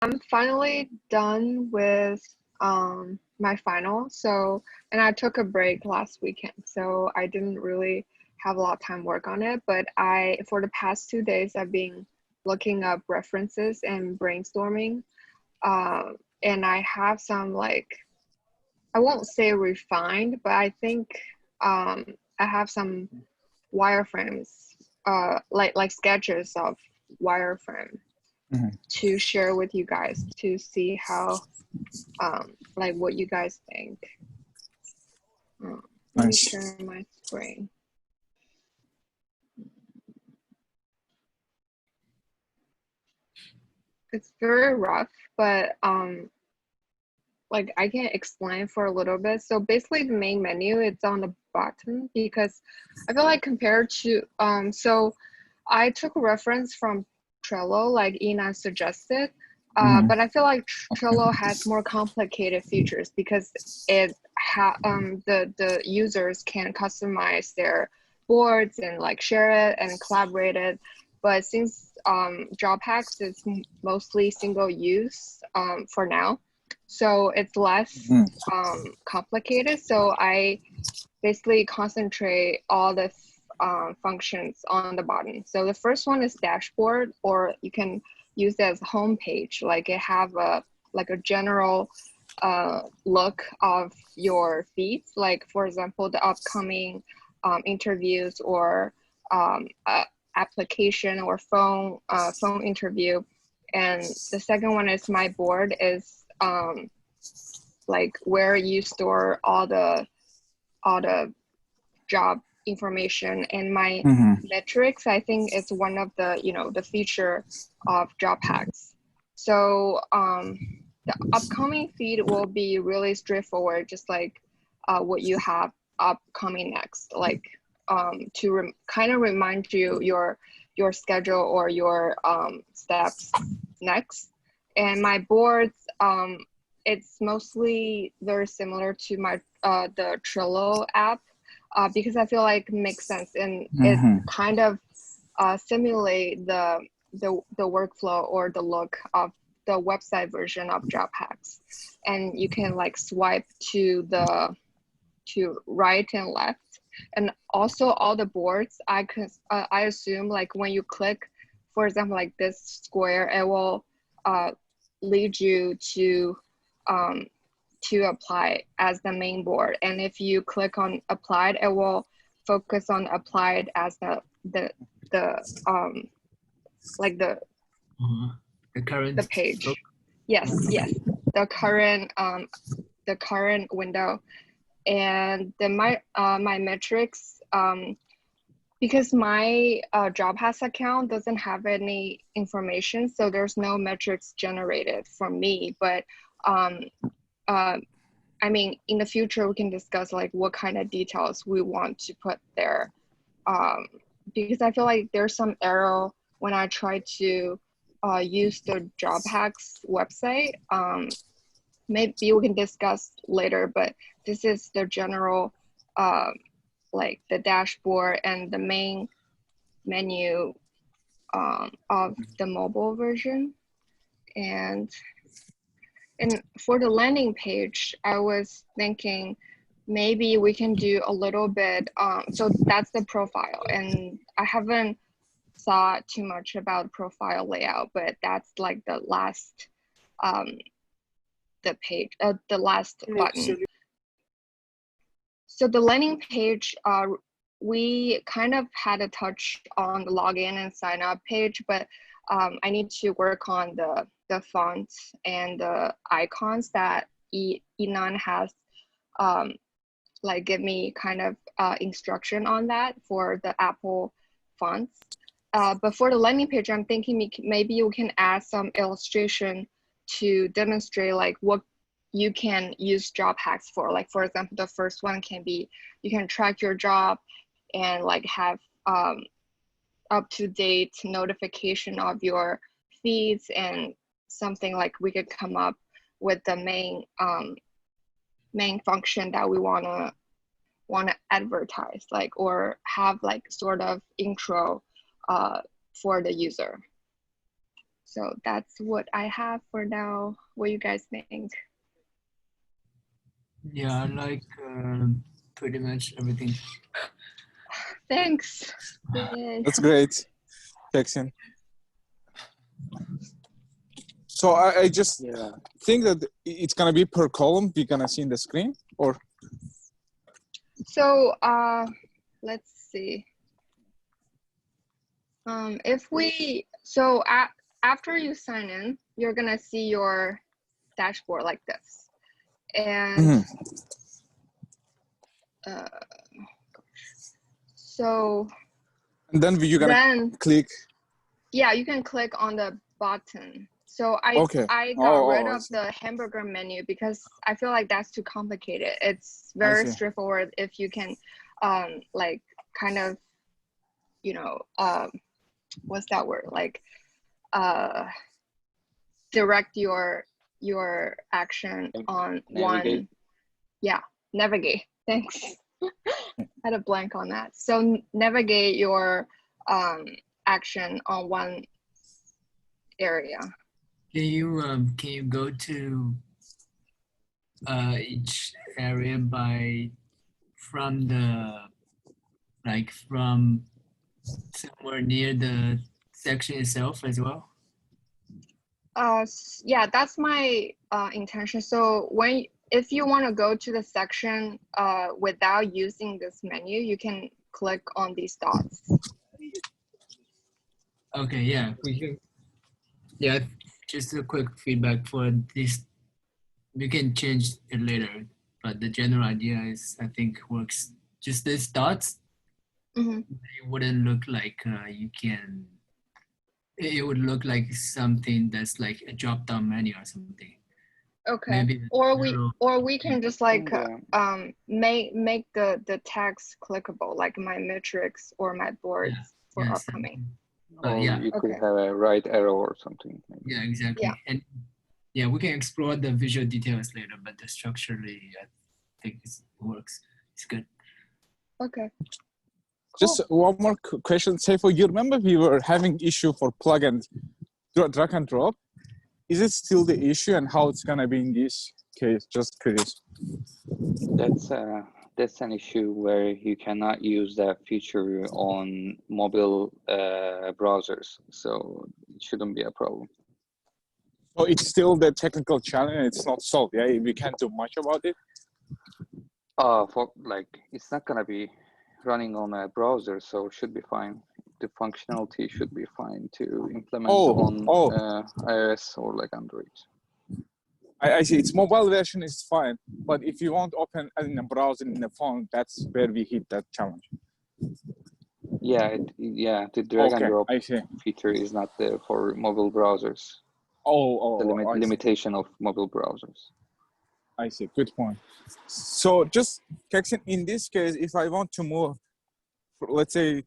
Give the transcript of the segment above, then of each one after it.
I'm finally done with my final. And I took a break last weekend, so I didn't really have a lot of time work on it. But for the past 2 days, I've been looking up references and brainstorming. And I have some I won't say refined, but I think I have some wireframes, like sketches of wireframe Mhm. to share with you guys to see how like what you guys think. Let me Nice. share my screen. It's very rough, but like I can explain for a little bit. So basically the main menu, it's on the bottom because I feel like compared to so I took a reference from Trello, like Ina suggested, Mhm. but I feel like Trello has more complicated features because the users can customize their boards and like share it and collaborate it. But since JobHax is mostly single use for now, so it's less Mhm. complicated. So I basically concentrate all the functions on the bottom. So the first one is dashboard, or you can use it as home page. Like it have a general look of your feeds. Like for example, the upcoming interviews or application or phone interview. And the second one is my board is like where you store all the job information. And my Mhm. metrics, I think it's one of the the feature of JobHax. So the upcoming feed will be really straightforward, just like what you have upcoming next, like to kind of remind you your schedule or your steps next. And my boards, it's mostly very similar to my the Trello app, because I feel like it makes sense and it Mhm. kind of simulate the workflow or the look of the website version of JobHacks. And you can like swipe to right and left. And also all the boards, I assume like when you click, for example, like this square, it will uh, lead you um, to apply as the main board. And if you click on applied, it will focus on applied as the like The current the page. Yes, yes, the current window. And then my metrics, because my JobHass account doesn't have any information, so there's no metrics generated for me. But um, uh, I mean, in the future, we can discuss like what kind of details we want to put there. Um, because I feel like there's some error when I try to use the JobHax website. Maybe we can discuss later, but this is the general, um, like the dashboard and the main menu of the mobile version. And And for the landing page, I was thinking maybe we can do a little bit. So that's the profile, and I haven't thought too much about profile layout, but that's like um, the last button. So the landing page, we kind of had a touch on the login and sign up page, but I need to work on the fonts and the icons that Inan has um, like give me kind of instruction on that for the Apple fonts. But for the landing page, I'm thinking maybe you can add some illustration to demonstrate like what you can use job hacks for. Like for example, the first one can be you can track your job and like have up-to-date notification of your feeds, and something like we could come up with the main function that we wanna advertise, like, or have like sort of intro for the user. So that's what I have for now. What do you guys think? Yeah, I like pretty much everything. Thanks. Yay. That's great, Jackson. So I just think that it's gonna be per column we're gonna see in the screen, or So let's see. After you sign in, you're gonna see your dashboard like this, and so and then you're gonna click. Yeah, you can click on the button. So I got rid of the hamburger menu because I feel like that's too complicated. It's very straightforward if you can like kind of, you know, what's that word? Like direct your action on navigate. Navigate. Thanks. I had a blank on that. So navigate your action on one area. Can you go to each area from somewhere near the section itself as well? Yeah, that's my intention. So if you want to go to the section without using this menu, you can click on these dots. Okay, yeah, we can. Yeah, just a quick feedback for this. We can change it later, but the general idea is, I think, works. Just these dots, it wouldn't look like you can. It would look like something that's like a drop-down menu or something. Okay. Maybe or we can just like make the text clickable, like my metrics or my boards for upcoming. You could have a right arrow or something. Maybe. Yeah, exactly. Yeah. And yeah, we can explore the visual details later, but the structurally, I think it works. It's good. Okay. Just one more question. Seifo, you remember we were having issue for plug and drag and drop? Is it still the issue, and how it's gonna be in this case? Just curious. That's an issue where you cannot use that feature on mobile browsers, so it shouldn't be a problem. So it's still the technical challenge. It's not solved. Yeah, we can't do much about it. It's not gonna be running on a browser, so it should be fine. The functionality should be fine to implement on iOS or like Android. I see. Its mobile version is fine, but if you want open in a browser in the phone, that's where we hit that challenge. Yeah, the drag and drop feature is not there for mobile browsers. The limitation of mobile browsers. I see. Good point. So just Jackson, in this case, if I want to move, let's say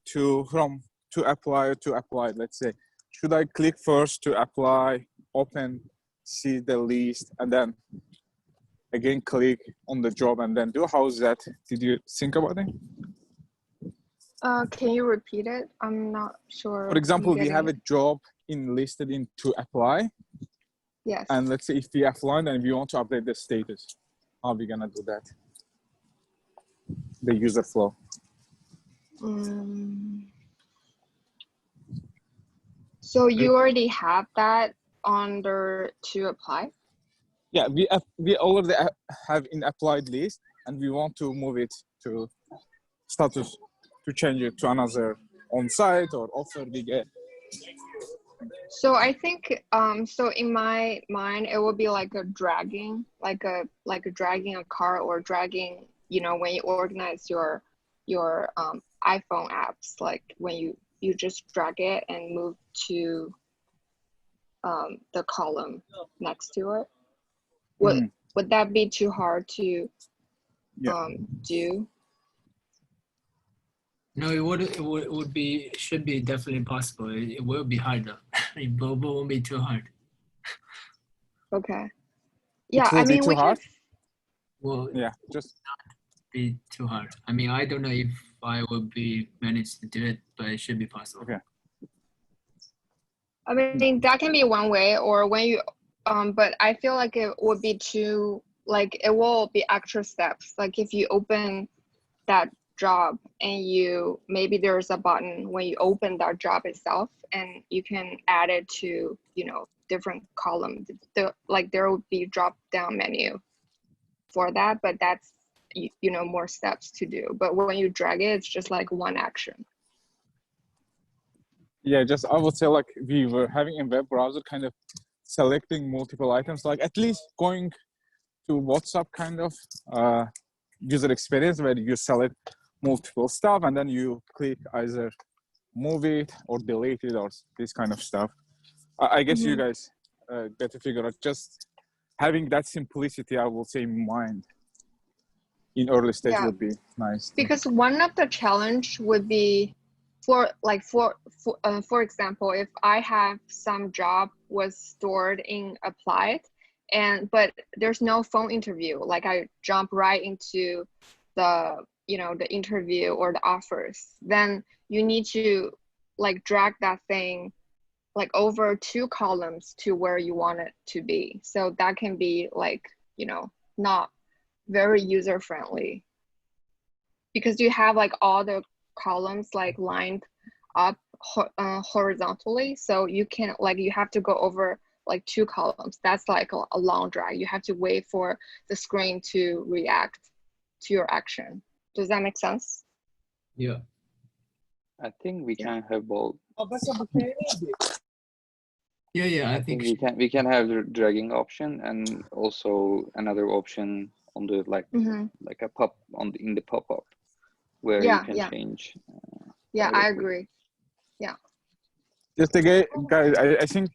from apply to applied, let's say, should I click first to apply, open, see the list, and then again click on the job and then do? How's that? Did you think about it? Can you repeat it? I'm not sure. For example, we have a job listed in to apply. Yes. And let's say if we offline and we want to update the status, how are we gonna do that? The user flow. So you already have that under to apply? Yeah, we already have in applied list, and we want to move it to status, to change it to another on-site or offer we get. So I think so in my mind it would be like a dragging, like a dragging a car, or dragging, you know, when you organize your iPhone apps, like when you just drag it and move to the column next to it. Would that be too hard to do? No, it should be definitely possible. It will be hard though. It won't be too hard. Okay. Yeah, I mean, we can. Well, yeah, just not be too hard. I mean, I don't know if I will be managed to do it, but it should be possible. Okay. I mean, that can be one way, or when you, but I feel like it would be too, like, it will be extra steps. Like if you open that job and you, maybe there's a button when you open that job itself and you can add it to, you know, different columns. Like there would be drop down menu for that, but that's, you know, more steps to do. But when you drag it, it's just like one action. Yeah, just I would say like we were having a web browser kind of selecting multiple items, like at least going to WhatsApp kind of user experience where you select multiple stuff and then you click either move it or delete it or this kind of stuff. I guess you guys get to figure out just having that simplicity, I will say, in mind in early stage would be nice. Because one of the challenge would be for example, if I have some job was stored in applied but there's no phone interview, like I jump right into the, you know, the interview or the offers, then you need to like drag that thing like over 2 columns to where you want it to be. So that can be like, you know, not very user friendly, because you have like all the columns like lined up horizontally. So you can, like, you have to go over like 2 columns. That's like a long drag. You have to wait for the screen to react to your action. Does that make sense? Yeah. I think we can have both. Yeah, I think we can have the dragging option and also another option on the like a pop on the, in the pop-up where you can change. I agree. Yeah. Just again, guys, I think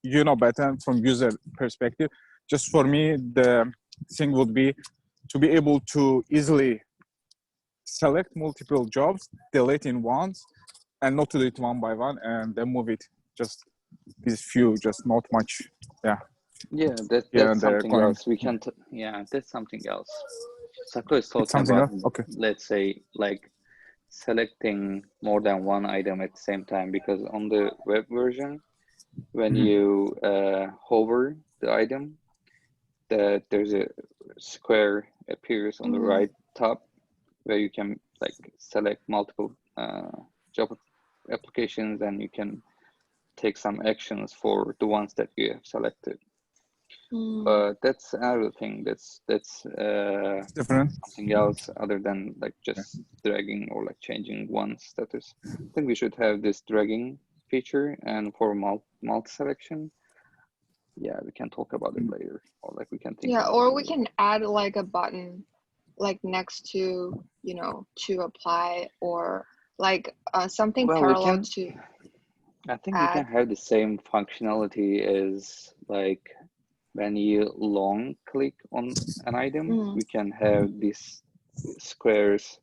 you know better from user perspective. Just for me, the thing would be to be able to easily select multiple jobs, delete in once, and not to do it one by one, and then move it just these few, just not much. Yeah, that's something else. We can, that's something else. Sako is talking about, okay. Let's say, like selecting more than one item at the same time, because on the web version, when you hover the item, there's a square appears on the right top where you can like select multiple job applications, and you can take some actions for the ones that you have selected. But that's another thing. That's different. Something else other than like just dragging or like changing one status. I think we should have this dragging feature, and for multi-selection, we can talk about it later, or like we can think. Yeah, or we can add like a button, like next to, you know, to apply, or like something parallel to. I think we can have the same functionality as like when you long click on an item, we can have these squares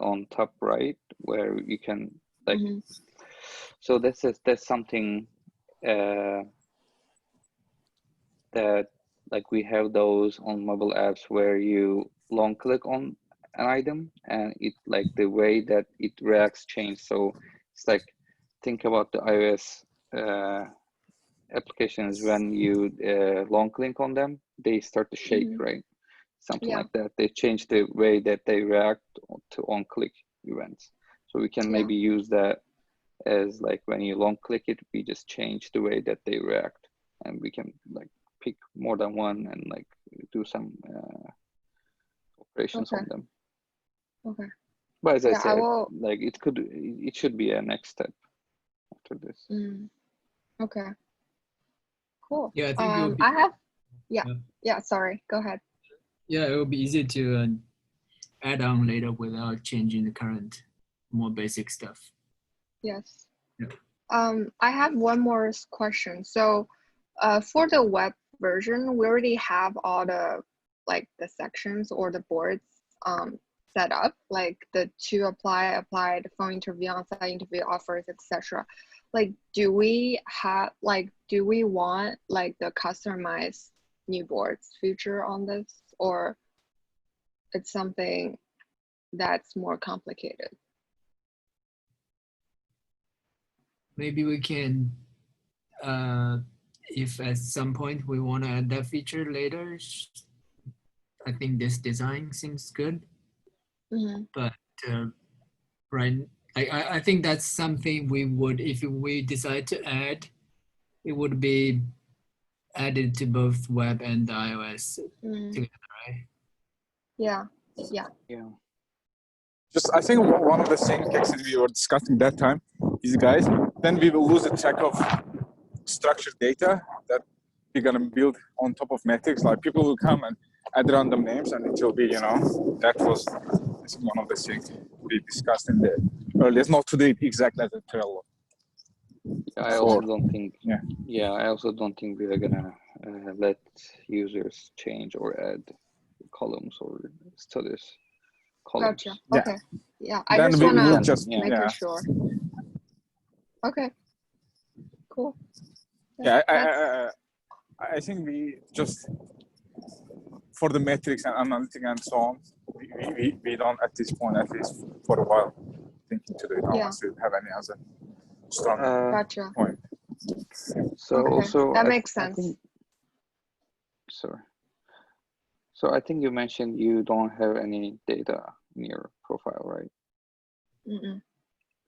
on top right where you can like. So that's something that like we have those on mobile apps where you long click on an item and it like the way that it reacts change. So it's like, think about the iOS applications. When you long click on them, they start to shake, right? Something like that. They change the way that they react to on click events. So we can maybe use that as like when you long click it, we just change the way that they react, and we can like pick more than one and like do some operations on them. Okay. But as I said, like it should be a next step after this. Okay. Cool. Yeah, I think I have. Sorry. Go ahead. Yeah, it will be easy to add on later without changing the current more basic stuff. Yes. Yeah. I have one more question. So, for the web version, we already have all the like the sections or the boards set up, like the to apply, the phone interview, on-site interview, offers, etc. Like, do we want like the customized new boards feature on this, or it's something that's more complicated? maybe we can, if at some point we want to add that feature later, I think this design seems good, but right, I think that's something we would, if we decide to add, it would be added to both web and iOS together, right? Yeah. Yeah. Just I think one of the things that we were discussing that time is, guys, then we will lose the track of structured data that we're gonna build on top of metrics. Like people will come and add random names, and it will be, that was I think one of the things we discussed in the earlier. Not to do it exactly as a Trello. I also don't think. Yeah, I also don't think we are gonna let users change or add columns or studies. Columns. Gotcha. Okay. Yeah. I Then just we wanna will just make it sure. Okay. Cool. Yeah, I think we just, for the metrics and analytics and so on, we don't at this point, at least for a while, thinking to do it unless we have any other strong Gotcha. point. So okay. also that makes sense. So I think you mentioned you don't have any data in your profile, right?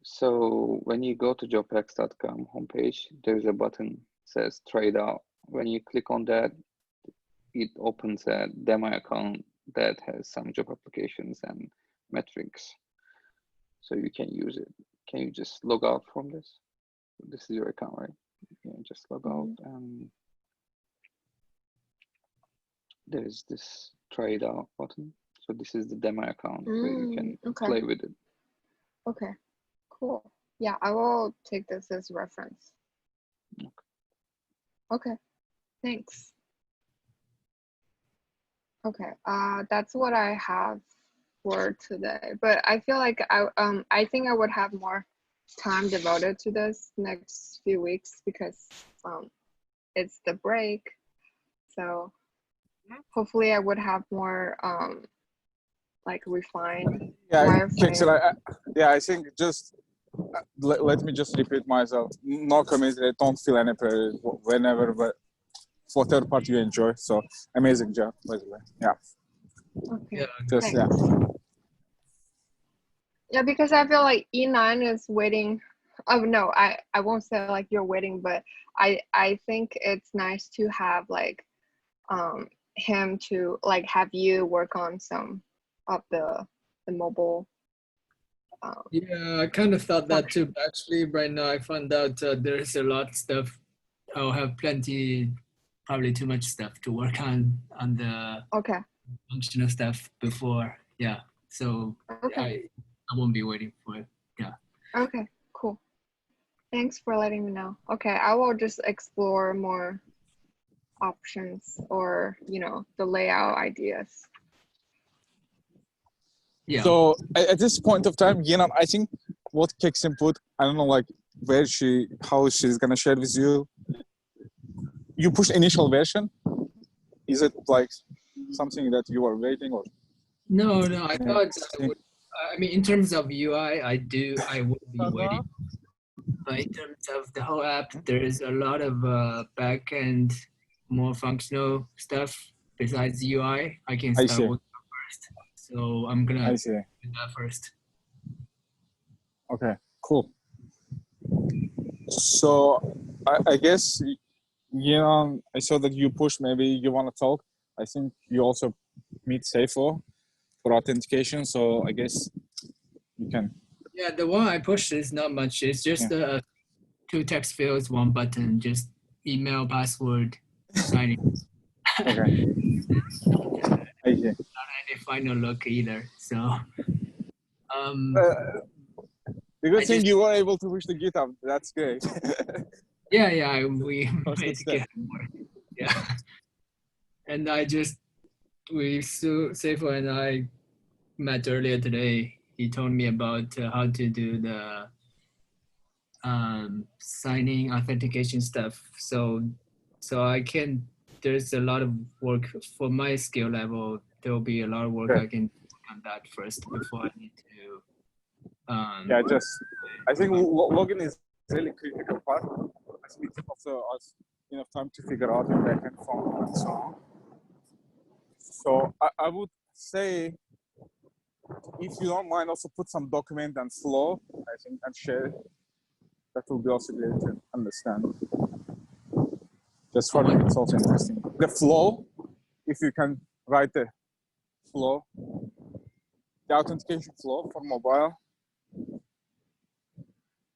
So when you go to JobHax.com homepage, there's a button that says try it out. When you click on that, it opens a demo account that has some job applications and metrics. So you can use it. Can you just log out from this? This is your account, right? You can just log out, and there's this try it out button. So this is the demo account where you can play with it. Okay, cool. Yeah, I will take this as reference. Okay, thanks. Okay, that's what I have for today. But I feel like I think I would have more time devoted to this next few weeks because it's the break. So hopefully I would have more like refined wireframe. I think just let me just repeat myself. No comments. Don't feel any pressure whenever, but for third party you enjoy. So amazing job, by the way. Yeah. Okay. Just Yeah, because I feel like E9 is waiting. Oh no, I won't say like you're waiting, but I think it's nice to have like him to like have you work on some of the mobile. Yeah, I kind of thought that too. But actually, right now I found out there's a lot of stuff. I'll have plenty, probably too much stuff to work on the functional stuff before. Yeah, so I won't be waiting for it. Yeah. Okay, cool. Thanks for letting me know. Okay, I will just explore more options or the layout ideas. Yeah. So at this point of time, I think what Kek's input, I don't know, like how she's gonna share with you. You push initial version. Is it like something that you are waiting or? No, I thought I would. I mean, in terms of UI, I would be waiting. But in terms of the whole app, there is a lot of back end, more functional stuff besides UI. I can start working first. So I'm gonna do that first. Okay, cool. So I guess, I saw that you pushed, maybe you want to talk. I think you also meet Seifo for authentication. So I guess you can. Yeah, the one I pushed is not much. It's just 2 text fields, 1 button, just email, password, signing. Okay. I see. Not any final look either. So the good thing you were able to push the GitHub. That's great. yeah, we made it work. Yeah. And Seifo and I met earlier today. He told me about how to do the signing authentication stuff. So there's a lot of work for my skill level. There will be a lot of work I can work on that first before I need to. I think login is really critical part. I think it also us enough time to figure out the backend front and so on. So I would say, if you don't mind, also put some document and flow, I think, and share. That will be also great to understand. Just for me, it's also interesting. The flow, if you can write the flow, the authentication flow for mobile.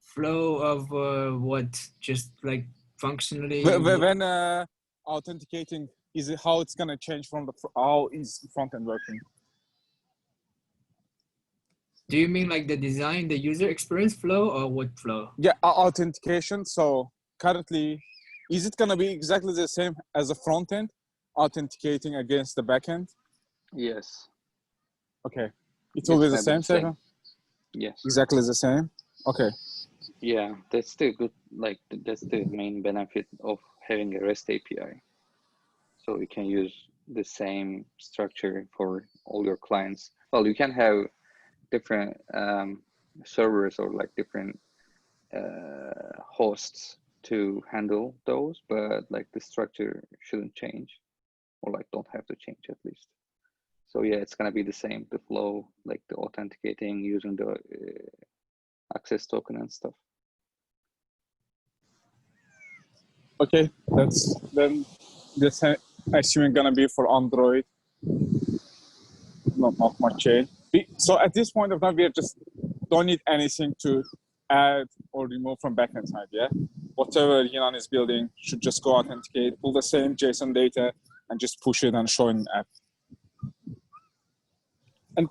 Flow of what? Just like functionally. When authenticating, is it how it's gonna change from how is front end working? Do you mean like the design, the user experience flow, or what flow? Yeah, authentication. So currently, is it gonna be exactly the same as the front end, authenticating against the back end? Yes. Okay, it will be the same, Stefan? Yes. Exactly the same. Okay. Yeah, that's the good, like that's the main benefit of having a REST API. So you can use the same structure for all your clients. Well, you can have different servers or like different hosts to handle those, but like the structure shouldn't change, or like don't have to change at least. So yeah, it's gonna be the same, the flow, like the authenticating using the access token and stuff. Okay, that's then this assuming gonna be for Android. Not much change. So at this point of time, we just don't need anything to add or remove from backend side. Yeah, whatever Yinan is building should just go authenticate, pull the same JSON data, and just push it and show in the app. And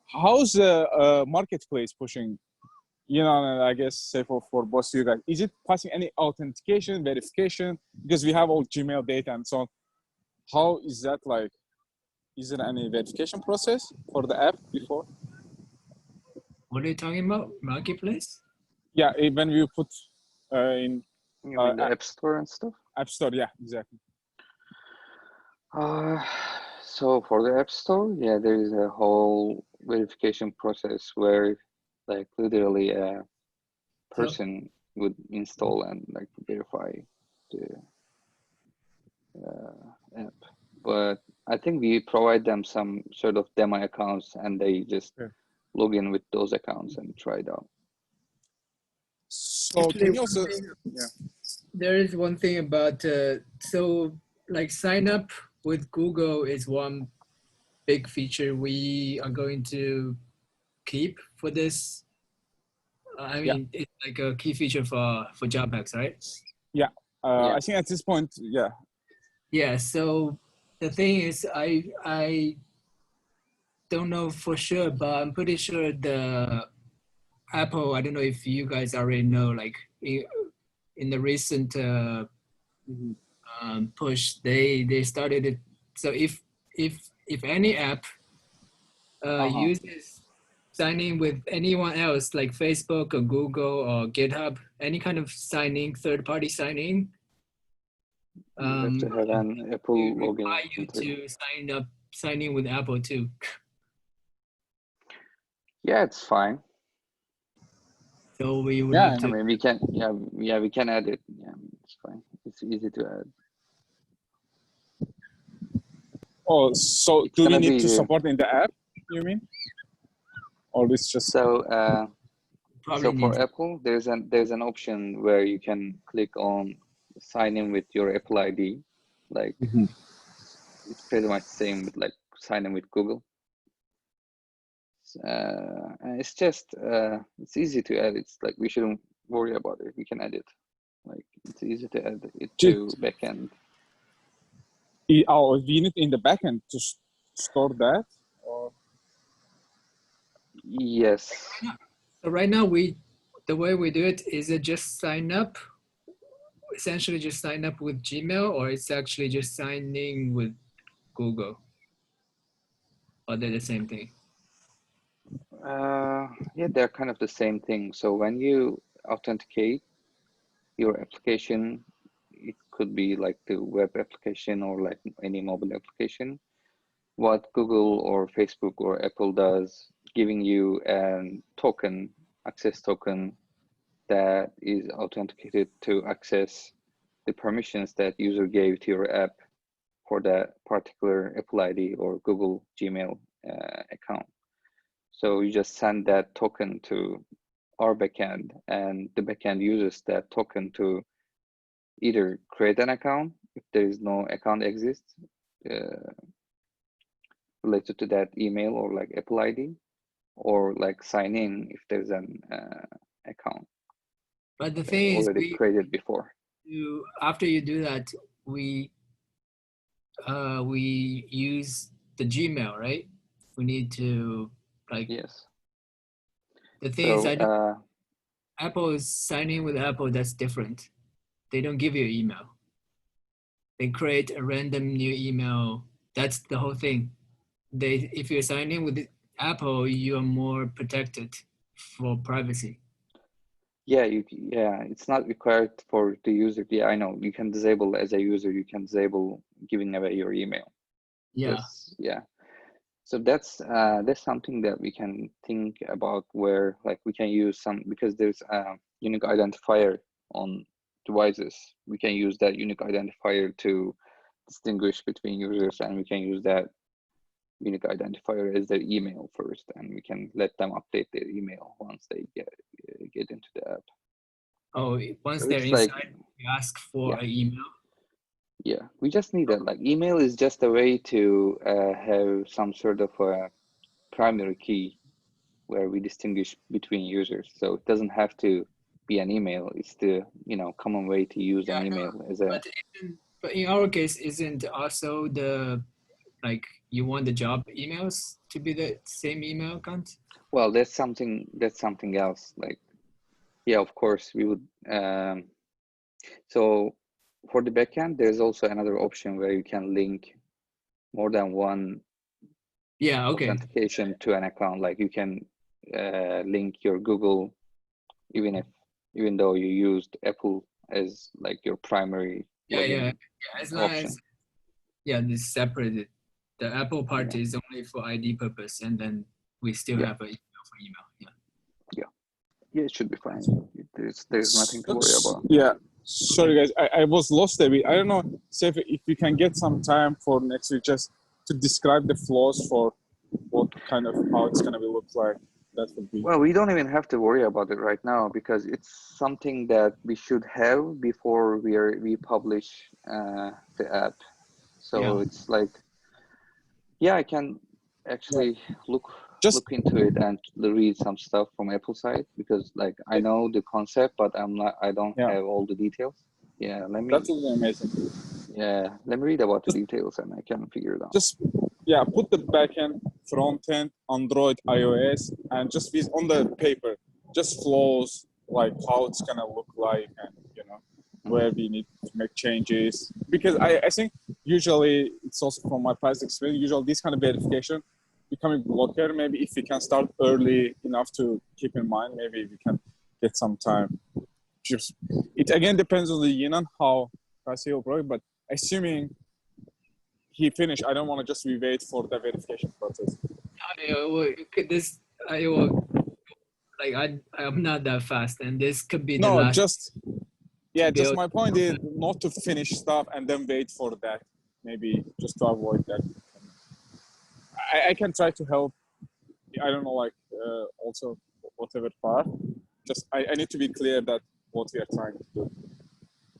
how's the marketplace pushing? And I guess say for both you guys, is it passing any authentication, verification? Because we have all Gmail data and so on. How is that like? Is there any verification process for the app before? What are you talking about? Marketplace? Yeah, when we put in the App Store and stuff. App Store, yeah, exactly. So for the App Store, yeah, there is a whole verification process where like literally a person would install and like verify the app. But I think we provide them some sort of demo accounts and they just log in with those accounts and try it out. So can you also, there is one thing about, so like sign up with Google is one big feature we are going to keep for this. I mean, it's like a key feature for JobHax, right? Yeah. I think at this point, yeah. Yeah, so the thing is, I don't know for sure, but I'm pretty sure the Apple, I don't know if you guys already know, like in the recent push, they started it. So if any app uses signing with anyone else, like Facebook or Google or GitHub, any kind of signing, third-party signing, you have to have an Apple login. Require you to sign in with Apple too. Yeah, it's fine. So we would have to. I mean, we can. Yeah, we can add it. Yeah, it's fine. It's easy to add. Oh, so do we need to support in the app? You mean? Or it's just so for Apple, there's an option where you can click on sign in with your Apple ID. Like it's pretty much the same with like sign in with Google. And it's just it's easy to add. It's like we shouldn't worry about it. We can add it. Like it's easy to add it to backend. Oh, we need in the backend to store that, or yes. So right now the way we do it is it just sign up, essentially just sign up with Gmail, or it's actually just signing with Google, or they're the same thing? Yeah, they're kind of the same thing. So when you authenticate your application, it could be like the web application or like any mobile application. What Google or Facebook or Apple does, giving you a token, access token that is authenticated to access the permissions that user gave to your app for that particular Apple ID or Google Gmail account. So you just send that token to our backend, and the backend uses that token to either create an account if there is no account exists related to that email or like Apple ID, or like sign in if there's an account. But the thing is, already created before. After you do that, we use the Gmail, right? We need to like. Yes. The thing is, I know Apple is signing with Apple. That's different. They don't give you an email. They create a random new email. That's the whole thing. If you're signing with Apple, you are more protected for privacy. Yeah, it's not required for the user. Yeah, I know. You can disable as a user. You can disable giving away your email. Yeah. So that's something that we can think about, where like we can use some, because there's a unique identifier on devices. We can use that unique identifier to distinguish between users, and we can use that unique identifier as their email first, and we can let them update their email once they get into the app. Oh, once So they're it's inside, like, you ask for an email. Yeah, we just need that. Like, email is just a way to have some sort of a primary key where we distinguish between users. So it doesn't have to be an email. It's the common way to use an email as a. But in our case, isn't also the like you want the job emails to be the same email account? Well, that's something else. Like, yeah, of course we would. So for the backend, there's also another option where you can link more than one authentication to an account. Like you can link your Google, even though you used Apple as like your primary login as long option. as this separated. The Apple part is only for ID purpose, and then we still have an email for email. Yeah, it should be fine. There's nothing to worry about. Yeah. Sorry guys, I was lost a bit. I don't know, Saif, if we can get some time for next week just to describe the flows for what kind of how it's gonna look like. That would be. Well, we don't even have to worry about it right now, because it's something that we should have before we publish the app. So it's like, I can actually look into it and read some stuff from Apple side, because like I know the concept, but I don't have all the details. Yeah, that would be amazing. Yeah, let me read about the details and I can figure it out. Just put the backend, front end, Android, iOS, and just on the paper, just flows, like how it's gonna look like, and where we need to make changes. Because I think usually, it's also from my past experience, usually this kind of verification becoming blocker. Maybe if we can start early enough to keep in mind, maybe we can get some time. Just it again depends on the Yinan how fast he will grow, but assuming he finished, I don't want to just wait for the verification process. I'm not that fast, and this could be the last. Just my point is not to finish stuff and then wait for that. Maybe just to avoid that. I can try to help. I don't know, like also whatever part. Just I need to be clear that what we are trying to do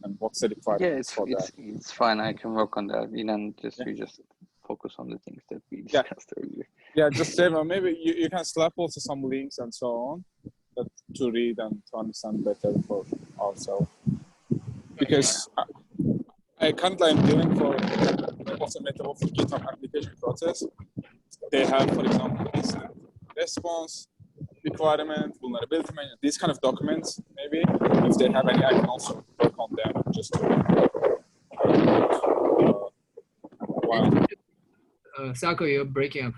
and what's the requirements for that. It's fine. I can work on that. We just focus on the things that we discussed earlier. Yeah, just say, maybe you can slap also some links and so on to read and to understand better for ourselves. Because I currently I'm dealing for also method for GitHub application process. They have, for example, incident response requirement, vulnerability management, these kind of documents. Maybe if they have any, I can also work on them just to. Sako, you're breaking up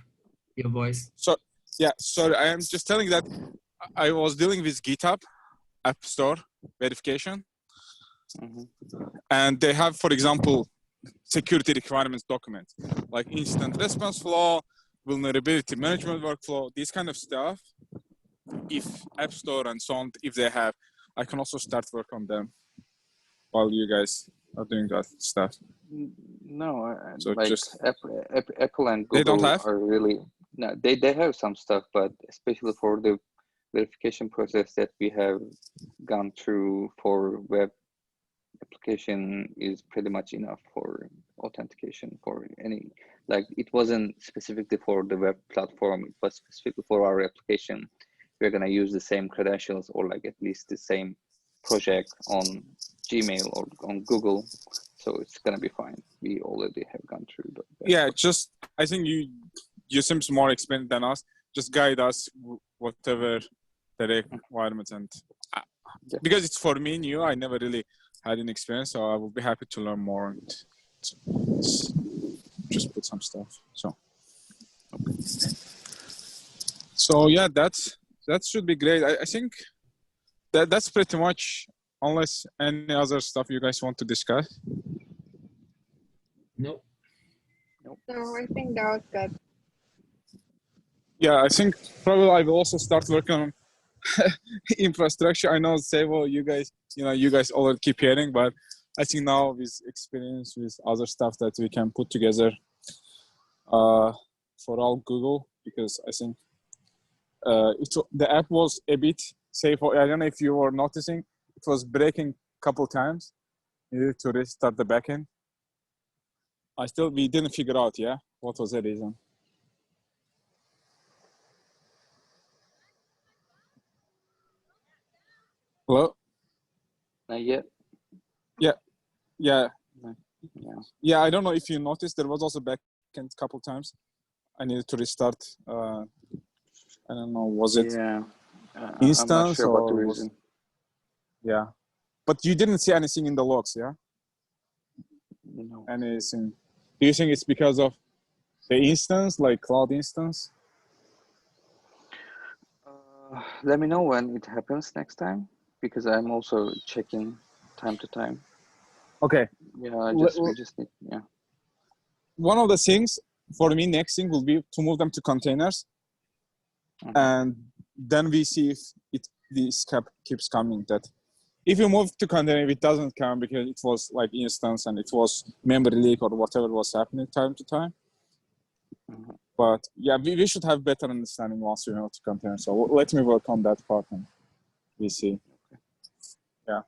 your voice. Sorry. I am just telling that I was dealing with GitHub App Store verification, and they have, for example, security requirements documents like incident response flow, vulnerability management workflow, these kind of stuff. If App Store and so on, if they have, I can also start work on them while you guys are doing that stuff. No, So like just Apple and they don't Google have. are really no. They have some stuff, but especially for the verification process that we have gone through for web application is pretty much enough for authentication for any, like it wasn't specifically for the web platform, it was specifically for our application. We're going to use the same credentials or like at least the same project on Gmail or on Google, so it's going to be fine. We already have gone through that. Yeah, just I think you seems more experienced than us. Just guide us whatever the requirements, and Yeah. because it's for me new, I never really had an experience, so I will be happy to learn more and just put some stuff. So, okay. So yeah, that should be great. I think that's pretty much, unless any other stuff you guys want to discuss. Nope. No, I think that was good. Yeah, I think probably I will also start working on infrastructure. I know Savo, you guys already keep hearing, but I think now with experience with other stuff that we can put together for all Google, because I think the app was a bit safe. I don't know if you were noticing, it was breaking a couple times. You needed to restart the backend. We didn't figure out, what was the reason. Hello? Yet. Yeah. Yeah. Yeah, I don't know if you noticed, there was also backend a couple times. I needed to restart. I don't know, was it instance I'm not sure about the or reason. Yeah, but you didn't see anything in the logs, yeah? No. Anything? Do you think it's because of the instance, like cloud instance? Let me know when it happens next time, because I'm also checking time to time. Okay. Yeah, we just need, yeah. One of the things for me, next thing will be to move them to containers, and then we see if this keeps coming. That if you move to container, it doesn't come because it was like instance and it was memory leak or whatever was happening time to time. But yeah, we should have better understanding once we move to container. So let me work on that part and we see. Yeah.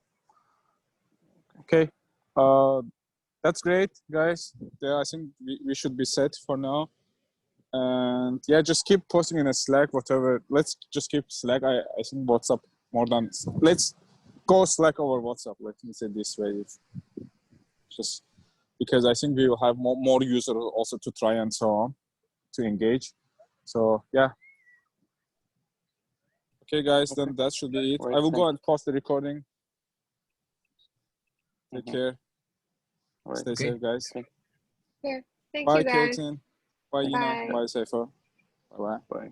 Okay. That's great, guys. Yeah, I think we should be set for now. And yeah, just keep posting in a Slack, whatever. Let's just keep Slack. I think WhatsApp more than, let's go Slack over WhatsApp. Let me say this way. Just because I think we will have more users also to try and so on to engage. So yeah. Okay, guys, then that should be it. Right, I will go and post the recording. Take care. Right. Stay safe, guys. Okay. Yeah. Thank Bye, you, guys. Katie. Bye, Yina. Bye. Bye, Safer. Bye-bye. Bye.